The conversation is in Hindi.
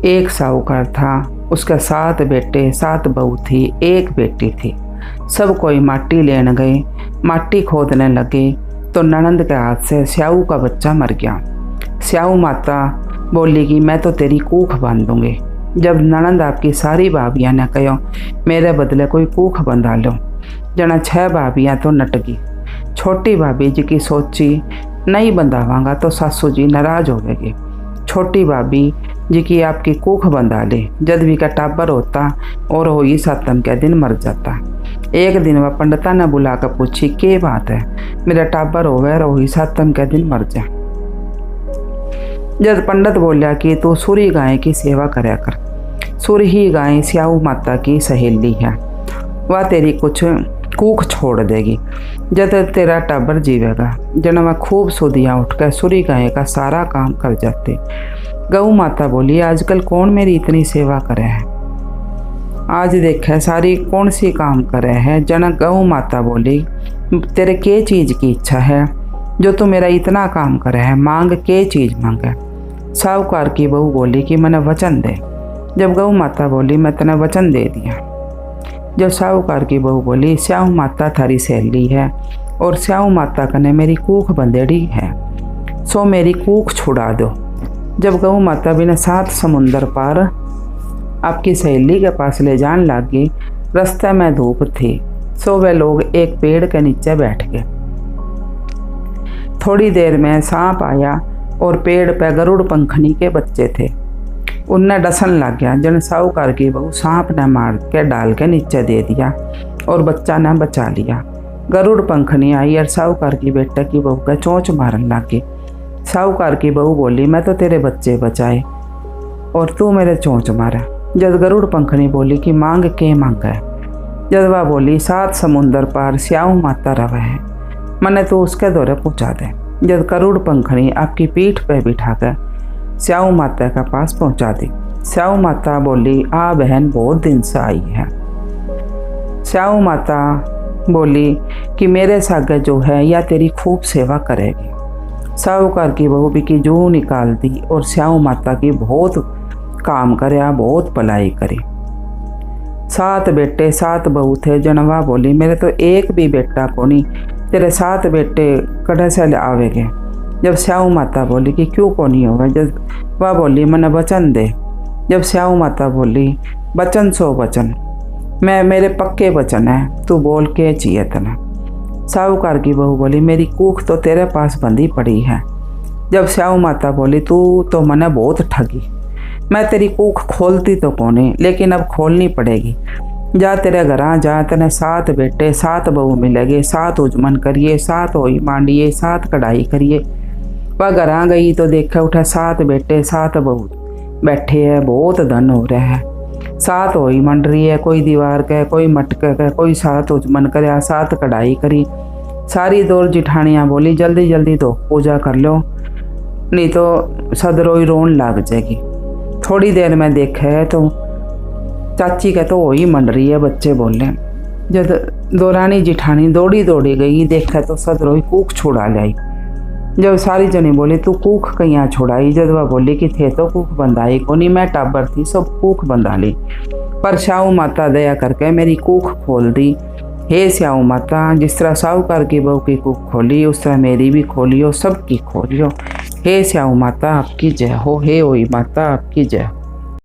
एक साहूकार था, उसके 7 बेटे 7 बहू थी, एक बेटी थी। सब कोई माटी लेने गए, माटी खोदने लगे तो ननंद के हाथ से स्याऊ का बच्चा मर गया। स्याऊ माता बोली कि मैं तो तेरी कूख बांधूंगी। जब ननंद आपकी सारी भाभियाँ ने कहो मेरे बदले कोई कूख बंधा लो, जना 6 भाभियाँ तो नटगी। छोटी भाभी जी की सोची नहीं बंधावांगा तो सासू जी नाराज होगी। छोटी भाभी जी की आपकी कूख बंधा ले, जद भी का टाबर होता और हो ही 7 के दिन मर जाता। एक दिन वह पंडिता ने बुला कर पूछी के बात है, मेरा टाबर होवे और हो ही 7 के दिन मर जा। जब पंडित बोलिया कि तू सूरी गाय की सेवा करया कर। सूरी ही गाय स्याऊ माता की सहेली है, वह तेरी कुछ कूख छोड़ देगी। जब तेरा टाबर जीवेगा। जन वह खूब सुधियाँ उठकर सूरी गाय का सारा काम कर जाते। गऊ माता बोली आजकल कौन मेरी इतनी सेवा करे है, आज देखे सारी कौन सी काम करे है। जन गऊ माता बोली तेरे के चीज़ की इच्छा है जो तू मेरा इतना काम करे है, मांग के चीज़ मांगे। साहूकार की बहू बोली कि मैंने वचन दे। जब गऊ माता बोली मैं तेने वचन दे दिया। जब साहूकार की बहू बोली स्याऊ माता थारी सहेली है और स्याऊ माता कने मेरी कूख बंदेड़ी है, सो मेरी कूख छुड़ा दो। जब गऊ माता बिना 7 समुंदर पार आपकी सहेली के पास ले जान लगी, रास्ते में धूप थी, सो वे लोग एक पेड़ के नीचे बैठ गए। थोड़ी देर में सांप आया और पेड़ पे गरुड़ पंखनी के बच्चे थे, उनने डसन लग गया। जन साहूकार की बहू सांप ने मार के डाल के नीचे दे दिया और बच्चा ने बचा लिया। गरुड़ पंखनी आई और साहूकार की बेटे की बहू का चोंच मारने लगी। साहूकार की बहू बोली मैं तो तेरे बच्चे बचाए और तू मेरे चोंच मारा। जब गरुड़ पंखनी बोली कि मांग के मांगा है। जब वह बोली 7 समुंदर पार स्याऊ माता रवे है, मैंने तो उसके दौरे पहुँचा दे। जब गरुड़ पंखनी आपकी पीठ पे बिठाकर स्याऊ माता के पास पहुँचा दी। स्याऊ माता बोली आ बहन बहुत दिन से आई है। स्याऊ माता बोली कि मेरे सागे जो है या तेरी खूब सेवा करेगी। साहूकार की बहू भी की जू निकाल दी और स्याऊ माता की बहुत काम करया, बहुत भलाई करी। 7 बेटे 7 बहू थे। जनवा बोली मेरे तो एक भी बेटा को नहीं, तेरे 7 बेटे कड़े से आवेगे। जब स्याऊ माता बोली कि क्यों को नहीं होगा, जब वह बोली मैंने वचन दे। जब स्याऊ माता बोली वचन सो वचन, मैं मेरे पक्के वचन है, तू बोल के चाहिए तना। साहूकार की बहू बोली मेरी कूख तो तेरे पास बंधी पड़ी है। जब स्याऊ माता बोली तू तो मने बहुत ठगी, मैं तेरी कूख खोलती तो कोनी लेकिन अब खोलनी पड़ेगी। जा तेरे घर जा, तेने 7 बेटे 7 बहू मिलेगी, 7 उजमन करिए, 7 होई मांडिए, 7 कढ़ाई करिए। वह घर गई तो देखा उठा 7 बेटे 7 बहू बैठे है, बहुत धन हो रहा है। 7 होई मंड रही है, कोई दीवार के, कोई मटके के, कोई 7 उजमन कर, 7 कढ़ाई करी। सारी 2 जिठानियाँ बोली जल्दी जल्दी दो पूजा कर लो, नहीं तो सदरोई रोन लग जाएगी। थोड़ी देर में देखा है तो चाची का तो हो ही मंड रही है, बच्चे बोले। जब दौरानी जिठानी दौड़ी दौड़ी गई, देखा तो सदरोई कूख छुड़ा लाई। जब सारी जनी बोली तू कूख कहीं छुड़ाई, जब वह बोली कि थे तो कूख बंधाई को नहीं, मैं टाबर थी सब कूख बंधा ली, पर स्याऊ माता दया करके मेरी कूख खोल दी। हे स्याऊ माता, जिस तरह साहूकार की बहू की कूख खोली उस तरह मेरी भी खोलियो, सबकी खोलियो। हे स्याऊ माता आपकी जय हो, हे ओई माता आपकी जय हो।